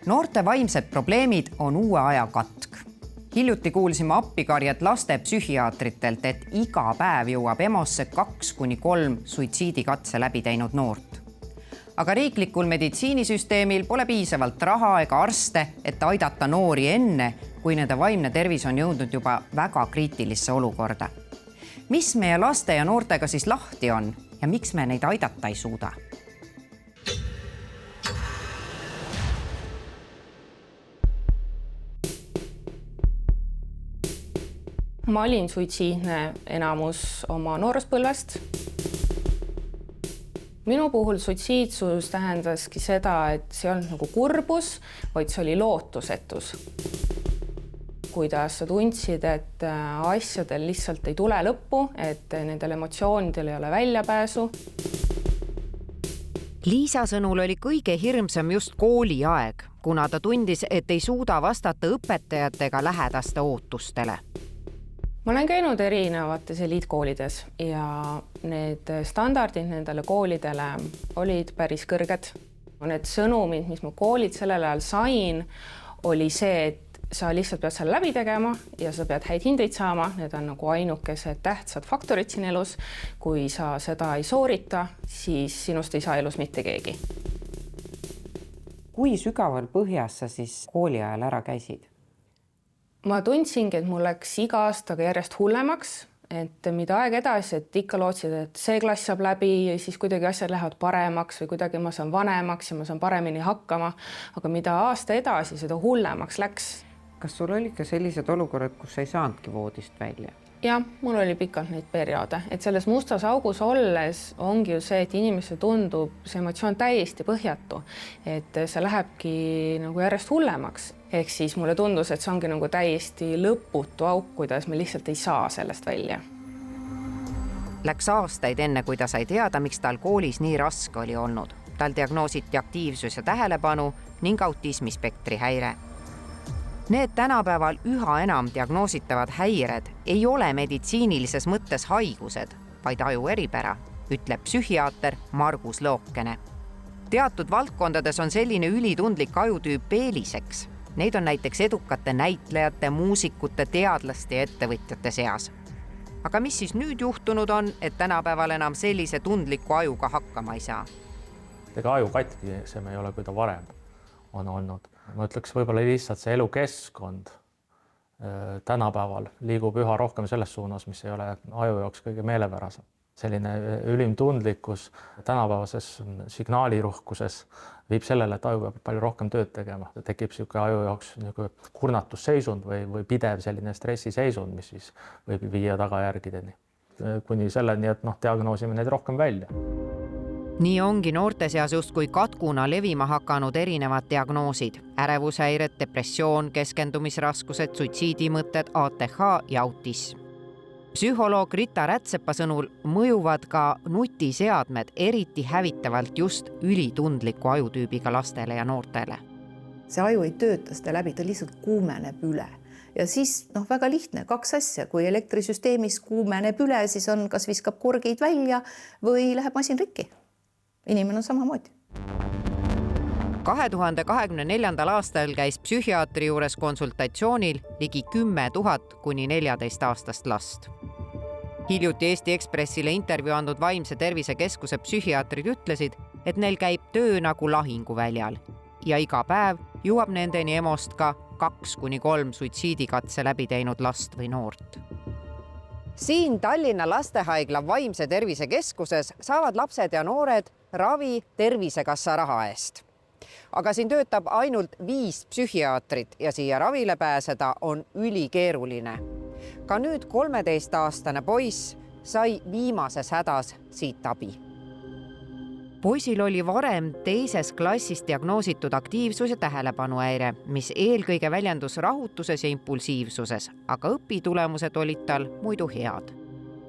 Noorte vaimsed probleemid on uue aja katk. Hiljuti kuulsime appikarjet laste psühhiaatritelt, et iga päev jõuab EMO-sse 2–3 suitsiidikatse läbi teinud noort. Aga riiklikul meditsiinisüsteemil pole piisavalt raha ega arste, et aidata noori enne, kui nende vaimne tervis on jõudnud juba väga kriitilisse olukorda. Mis meie laste ja noortega siis lahti on ja miks me neid aidata ei suuda? Ma olin suitsiidne enamus oma nooruspõlvest. Minu puhul suitsiidsus tähendaski seda, et see on nagu kurbus, vaid see oli lootusetus. Kuidas sa tundsid, et asjadel lihtsalt ei tule lõppu, et nendel emotsioonidel ei ole väljapääsu. Liisa sõnul oli kõige hirmsam just kooliaeg, kuna ta tundis, et ei suuda vastata õpetajate ega lähedaste ootustele. Ma olen käinud erinevates eliitkoolides ja need standardid nendele koolidele olid päris kõrged. Need sõnumid, mis ma koolid sellel ajal sain, oli see, et sa lihtsalt pead selle läbi tegema ja sa pead häid hindeid saama. Need on nagu ainukesed tähtsad faktorid siin elus. Kui sa seda ei soorita, siis sinust ei saa elus mitte keegi. Kui sügaval põhjas sa siis kooli ajal ära käisid? Ma tundsingi, et mul läks iga aastaga järjest hullemaks, et mida aeg edasi, et ikka lootsid, et see klass saab läbi ja siis kuidagi asjad lähevad paremaks või kuidagi ma saan vanemaks ja ma saan paremini hakkama. Aga mida aasta edasi, seda hullemaks läks. Kas sul oli ka sellised olukorrad, kus sa ei saanudki voodist välja? Jah, mul oli pikalt neid perioode, et selles mustas augus olles ongi ju see, et inimese tundub see emotsioon täiesti põhjatu, et see lähebki nagu järjest hullemaks. Ehk siis mulle tundus, et see ongi nagu täiesti lõputu auk, kuidas me lihtsalt ei saa sellest välja. Läks aastaid enne, kui ta sai teada, miks tal koolis nii raske oli olnud. Tal diagnoositi aktiivsus ja tähelepanu ning autismispektri häire. Need tänapäeval üha enam diagnoositavad häired ei ole meditsiinilises mõttes haigused, vaid aju eripära, ütleb psühhiaater Margus Lookene. Teatud valdkondades on selline ülitundlik ajutüüp eeliseks. Neid on näiteks edukate näitlejate, muusikute, teadlaste ja ettevõtjate seas. Aga mis siis nüüd juhtunud on, et tänapäeval enam sellise tundliku ajuga hakkama ei saa? Ega aju katkisem ei ole, kui ta varem on olnud. Ma ütleks võib-olla lihtsalt see elukeskkond tänapäeval liigub üha rohkem selles suunas, mis ei ole aju jaoks kõige meelepärasem. Selline ülim tundlikkus tänapäevases signaaliruhkuses viib sellele, et aju peab palju rohkem tööd tegema. Tekib siuke aju jaoks kurnatusseisund või pidev selline stressiseisund, mis siis võib viia tagajärgideni. Kuni selleni, et diagnoosime neid rohkem välja. Nii ongi noorte seas justkui katkuna levima hakanud erinevad diagnoosid. Ärevushäired, depressioon, keskendumisraskused, suitsiidimõtted, ATH ja autism. Psühholoog Rita Rätsepa sõnul mõjuvad ka nutiseadmed eriti hävitavalt just ülitundliku ajutüübiga lastele ja noortele. See aju ei tööta seda läbi, ta lihtsalt kuumeneb üle. Ja siis väga lihtne, 2 asja. Kui elektrisüsteemis kuumeneb üle, siis on kas viskab korgid välja või läheb masin rikki. Inimene on samamoodi. 2024. aastal käis psühhiaatri juures konsultatsioonil ligi 10 000 kuni 14 aastast last. Hiljuti Eesti Ekspressile intervjuu andnud Vaimse tervise keskuse psühhiaatrid ütlesid, et neil käib töö nagu lahinguväljal ja iga päev jõuab nendeni EMO-st ka 2–3 suitsiidikatse läbi teinud last või noort. Siin Tallinna Lastehaigla Vaimse tervise keskuses saavad lapsed ja noored ravi Tervisekassa raha eest. Aga siin töötab ainult 5 psühhiaatrit ja siia ravile pääseda on ülikeeruline. Ka nüüd 13-aastane poiss sai viimases hädas siit abi. Poisil oli varem 2. klassis diagnoositud aktiivsus ja tähelepanuhäire, mis eelkõige väljendus rahutuses ja impulsiivsuses, aga õpitulemused olid tal muidu head.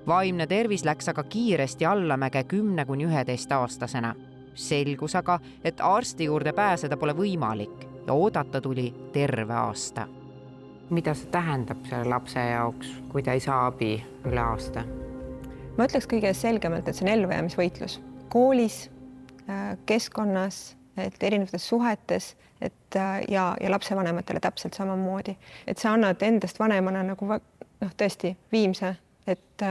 Vaimne tervis läks aga kiiresti allamäge 10–11 aastasena. Selgus aga, et arsti juurde pääseda pole võimalik ja oodata tuli terve aasta. Mida see tähendab selle lapse jaoks, kui ta ei saa abi üle aasta? Ma ütleks kõige selgemalt, et see on ellujäämisvõitlus. Koolis, keskkonnas, et erinevates suhetes, et ja lapsevanematele täpselt samamoodi, et sa annad endast vanemana nagu tõesti viimse, et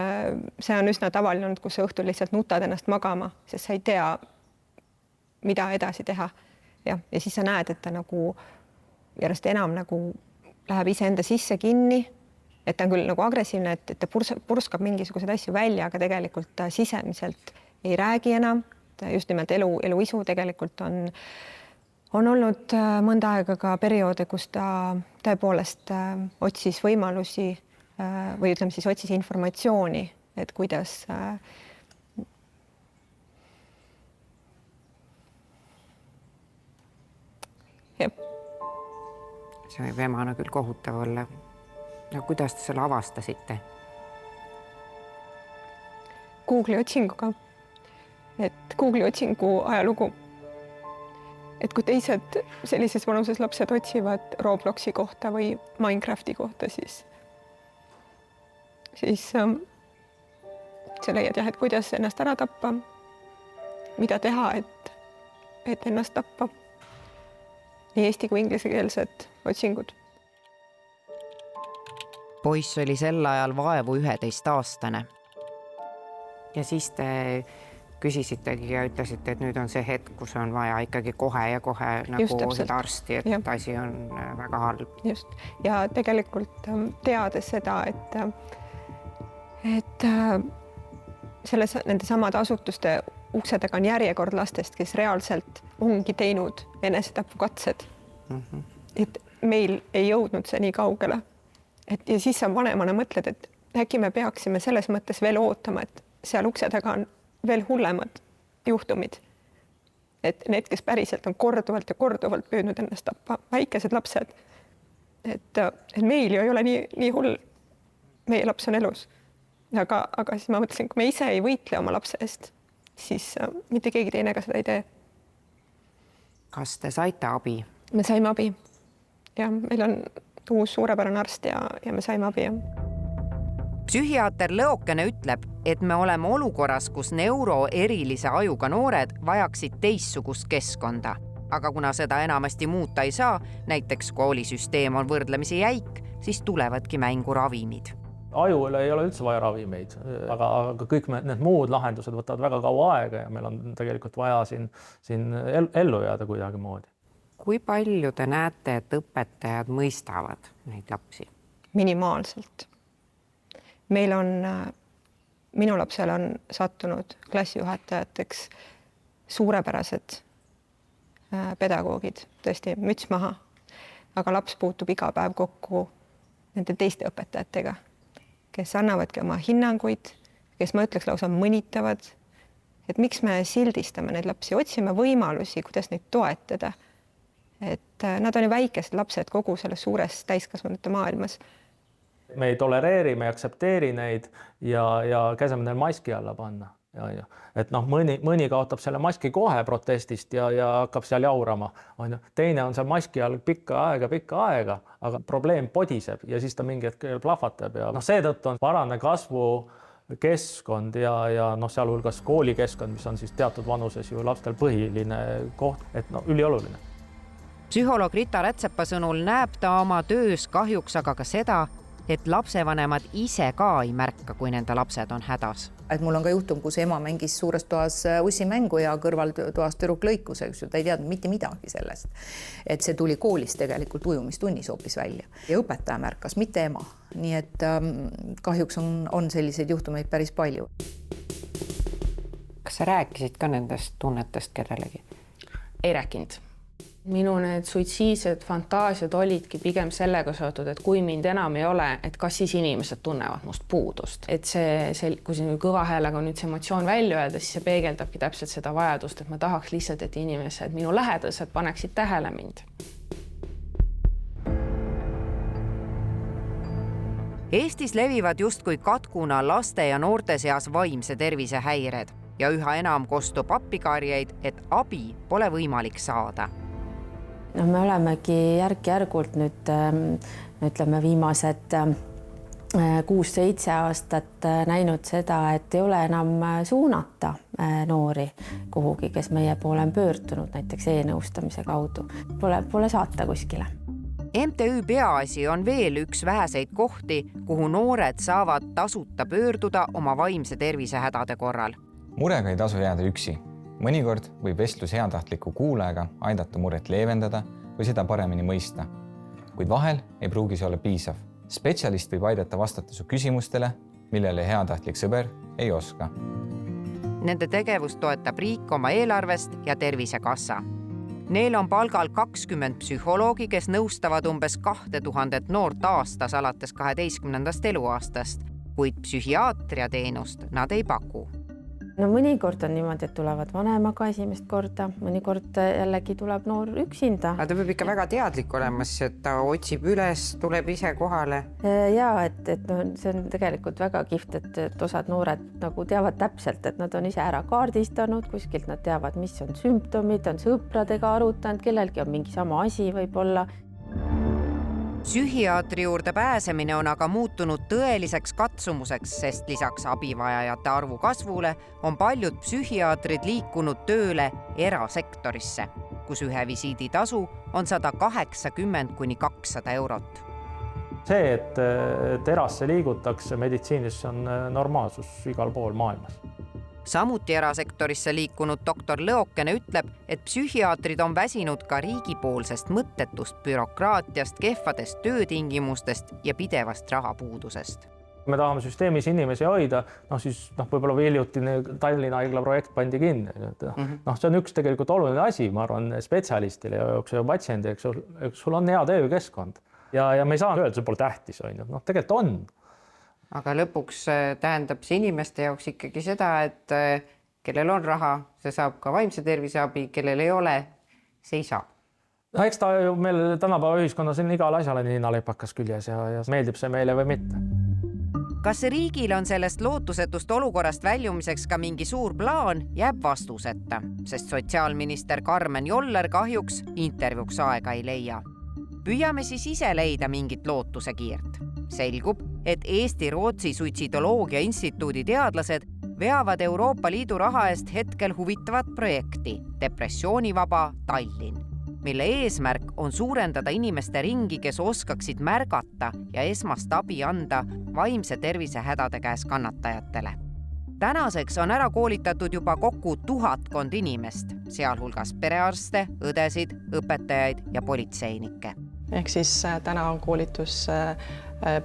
see on üsna tavaline olnud, kus sa õhtul lihtsalt nutad ennast magama, sest sa ei tea, mida edasi teha. Ja siis sa näed, et ta nagu järjest enam nagu läheb iseenda sisse kinni, et ta on küll nagu agressiivne, et ta purskab mingisuguseid asju välja, aga tegelikult ta sisemiselt ei räägi enam. Just nimelt eluisu tegelikult on olnud mõnda aega ka perioode, kus ta tõepoolest otsis võimalusi või ütleme siis otsis informatsiooni, et kuidas see võib emana küll kohutav olla. No, kuidas te selle avastasite? Google'i otsinguga. Et Google'i otsingu ajalugu. Et kui teised sellises vanuses lapsed otsivad Robloxi kohta või Minecrafti kohta, siis sa leiad jah, et kuidas ennast ära tappa, mida teha, et ennast tappa. Nii eesti kui ingliskeelsed otsingud. Poiss oli sel ajal vaevu 11-aastane. Ja siis te küsisitegi ja ütlesite, et nüüd on see hetk, kus on vaja ikkagi kohe nagu seda arsti, et asi on väga halb. Just. Ja tegelikult teades seda, et nende samade asutuste ukse taga on järjekord lastest, kes reaalselt ongi teinud enesetapukatsed. Et meil ei jõudnud see nii kaugele. Ja siis sa vanemana mõtled, et äkki me peaksime selles mõttes veel ootama, et seal ukse taga on veel hullemad juhtumid. Et need, kes päriselt on korduvalt ja korduvalt püüdnud ennast tappa, väikesed lapsed, et meil ju ei ole nii hull. Meie laps on elus. Aga siis ma mõtlesin, kui me ise ei võitle oma lapse eest, siis mitte keegi teine ka seda ei tee. Kas te saite abi? Me saime abi. Ja meil on uus suurepärane arst ja me saime abi. Psühhiaater Lõokene ütleb, et me oleme olukorras, kus neuroerilise ajuga noored vajaksid teissugust keskkonda. Aga kuna seda enamasti muuta ei saa, näiteks koolisüsteem on võrdlemisi jäik, siis tulevadki mängu ravimid. Ajule ei ole üldse vaja ravimeid, aga kõik need muud lahendused võtavad väga kaua aega ja meil on tegelikult vaja siin ellu jääda kuidagi moodi. Kui palju te näete, et õpetajad mõistavad neid lapsi? Minimaalselt. Meil on, minu lapsel on sattunud klassijuhatajateks suurepärased pedagoogid, tõesti müts maha, aga laps puutub iga päev kokku nende teiste õpetajatega, kes annavadki oma hinnanguid, kes ma ütleks lausa mõnitavad, et miks me sildistame neid lapsi, otsime võimalusi, kuidas neid toetada. Et nad on ju väikesed lapsed kogu selles suures täiskasvanute maailmas. Me ei tolereeri, me ei aktsepteeri neid ja käsame neil maski alla panna. Et mõni kaotab selle maski kohe protestist ja hakkab seal jaurama. Teine on seal maski all pikka aega, aga probleem podiseb ja siis ta mingi hetk plahvatab. Ja seetõttu on parane kasvukeskkond ja sealhulgas koolikeskkond, mis on siis teatud vanuses ju lastel põhiline koht, et ülioluline. Psühholoog Rita Rätsepa sõnul näeb ta oma töös kahjuks aga ka seda, et lapsevanemad ise ka ei märka, kui nende lapsed on hädas. Et mul on ka juhtum, kus ema mängis suures toas ussimängu ja kõrval toas tüdruk lõikus, ta ei teadnud mitte midagi sellest. Et see tuli koolis tegelikult ujumistunnis hoopis välja ja õpetaja märkas, mitte ema. Nii et kahjuks on selliseid juhtumeid päris palju. Kas sa rääkisid ka nendest tunnetest kellelegi? Ei rääkinud. Minu need suitsiidsed fantaasiad olidki pigem sellega seotud, et kui mind enam ei ole, et kas siis inimesed tunnevad must puudust. Et kui see kõva häälega on nüüd see emotsioon välja öelda, siis see peegeldabki täpselt seda vajadust, et ma tahaks lihtsalt, et inimesed, minu lähedased paneksid tähele mind. Eestis levivad justkui katkuna laste ja noorte seas vaimse tervise häired ja üha enam kostub appikarjeid, et abi pole võimalik saada. Me olemegi järk-järgult nüüd, ütleme, viimased 6-7 aastat näinud seda, et ei ole enam suunata noori kuhugi, kes meie poole on pöördunud näiteks e-nõustamise kaudu. Pole saata kuskile. MTÜ Peaasi on veel üks väheseid kohti, kuhu noored saavad tasuta pöörduda oma vaimse tervise hädade korral. Murega ei tasu jääda üksi. Mõnikord võib vestlus heatahtliku kuulajaga aidata muret leevendada või seda paremini mõista. Kuid vahel ei pruugi see olla piisav. Spetsialist võib aidata vastata su küsimustele, millele heatahtlik sõber ei oska. Nende tegevust toetab riik oma eelarvest ja Tervisekassa. Neil on palgal 20 psühholoogi, kes nõustavad umbes 2000 noort aastas alates 12. eluaastast, kuid psühhiaatriateenust nad ei paku. No mõnikord on niimoodi, et tulevad vanemaga esimest korda, mõnikord jällegi tuleb noor üksinda. Aga ta peab ikka väga teadlik olema, et ta otsib üles, tuleb ise kohale. Ja, et see on tegelikult väga kihvt, et osad noored nagu teavad täpselt, et nad on ise ära kaardistanud, kuskilt nad teavad, mis on sümptomid, on sõpradega arutanud, kellelgi on mingi sama asi võib-olla. Psühhiaatri juurde pääsemine on aga muutunud tõeliseks katsumuseks, sest lisaks abivajajate arvu kasvule on paljud psühhiaatrid liikunud tööle erasektorisse, kus ühe visiidi tasu on 180 kuni 200 eurot. See, et erasse liigutakse meditsiinis, on normaalsus igal pool maailmas. Samuti erasektorisse liikunud doktor Lõokene ütleb, et psühhiaatrid on väsinud ka riigipoolsest mõttetust bürokraatiast, kehvadest töötingimustest ja pidevast rahapuudusest. Me tahame süsteemis inimesi hoida, siis võib-olla hiljutine Tallinna haigla projekt pandi kinni. See on üks tegelikult oluline asi, ma arvan, spetsialistile ja patsiendile, eks sul on hea töökeskkond. Ja me ei saa öelda, see pole tähtis. Tegelikult on. Aga lõpuks tähendab see inimeste jaoks ikkagi seda, et kellel on raha, see saab ka vaimse tervise abi, kellel ei ole, see ei saa. Eks ta ju meil tänapäeva ühiskonnas on igal asjale ninalepakas küljes ja meeldib see meile või mitte. Kas riigil on sellest lootusetust olukorrast väljumiseks ka mingi suur plaan, jääb vastuseta, sest sotsiaalminister Karmen Joller kahjuks intervjuks aega ei leia. Püüame siis ise leida mingit lootuse kiirt. Selgub, et Eesti-Rootsi suitsidoloogia instituudi teadlased veavad Euroopa Liidu raha eest hetkel huvitavat projekti Depressioonivaba Tallinn, mille eesmärk on suurendada inimeste ringi, kes oskaksid märgata ja esmast abi anda vaimse tervise hädade käes kannatajatele. Tänaseks on ära koolitatud juba kokku 1000 inimest, sealhulgas perearste, õdesid, õpetajaid ja politseinikke. Ehk siis täna on koolitus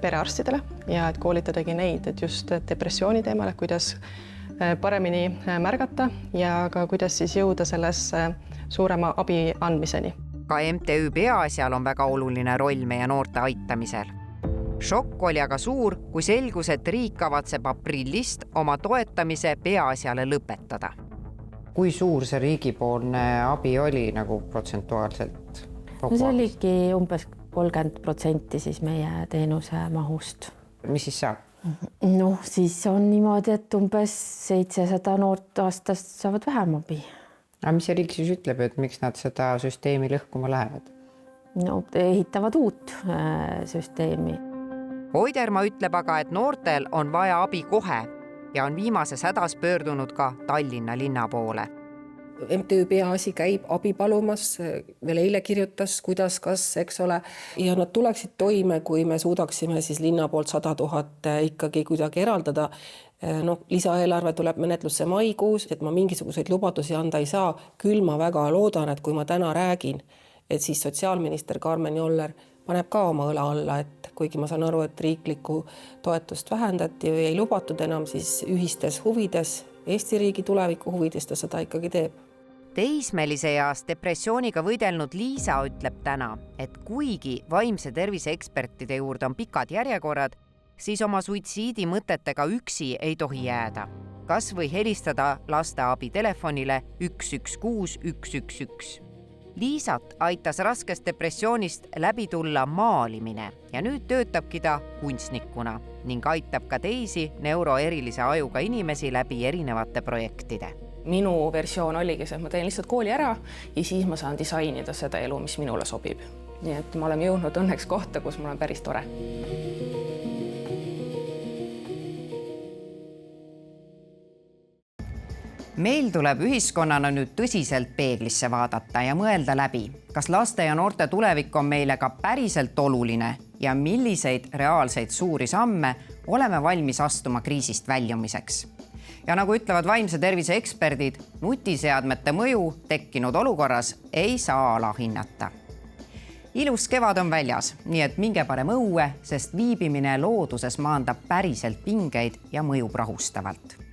perearstidele ja et koolitadagi neid, et just depressiooni teemale, kuidas paremini märgata ja ka kuidas siis jõuda sellesse suurema abi andmiseni. Ka MTÜ Peaasjal on väga oluline roll meie noorte aitamisel. Šokk oli aga suur, kui selgus, et riik kavatseb aprillist oma toetamise Peaasjale lõpetada. Kui suur see riigipoolne abi oli nagu protsentuaalselt? See oligi umbes 30% siis meie teenuse mahust. Mis siis saab? Siis on niimoodi, et umbes 700 noort aastast saavad vähem abi. Aga mis see riik siis ütleb, et miks nad seda süsteemi lõhkuma lähevad? Ehitavad uut süsteemi. Oidermaa ütleb aga, et noortel on vaja abi kohe ja on viimases hädas pöördunud ka Tallinna linna poole. MTÜ Peaasi käib abi palumas, veel eile kirjutas, kuidas, kas, eks ole, ja nad tuleksid toime, kui me suudaksime siis linna poolt 100 000 ikkagi kuidagi eraldada. Lisaeelarve tuleb menetlusse maikuus, et ma mingisuguseid lubadusi anda ei saa. Küll ma väga loodan, et kui ma täna räägin, et siis sotsiaalminister Karmen Joller paneb ka oma õla alla, et kuigi ma saan aru, et riiklikku toetust vähendati või ei lubatud enam, siis ühistes huvides, Eesti riigi tuleviku huvides ta seda ikkagi teeb. Teismelise eas depressiooniga võidelnud Liisa ütleb täna, et kuigi vaimse tervise ekspertide juurde on pikad järjekorrad, siis oma suitsiidi mõtetega üksi ei tohi jääda. Kas või helistada lasteabi telefonile 116 111. Liisat aitas raskest depressioonist läbi tulla maalimine ja nüüd töötabki ta kunstnikuna ning aitab ka teisi neuroerilise ajuga inimesi läbi erinevate projektide. Minu versioon oligi see, et ma teen lihtsalt kooli ära ja siis ma saan disainida seda elu, mis minule sobib. Nii et ma olen jõudnud õnneks kohta, kus mul on päris tore. meil tuleb ühiskonnana nüüd tõsiselt peeglisse vaadata ja mõelda läbi, kas laste ja noorte tulevik on meile ka päriselt oluline ja milliseid reaalseid suuri samme oleme valmis astuma kriisist väljumiseks. Ja nagu ütlevad vaimse tervise eksperdid, nutiseadmete mõju tekkinud olukorras ei saa alahinnata. Ilus kevad on väljas, nii et minge parem õue, sest viibimine looduses maandab päriselt pingeid ja mõjub rahustavalt.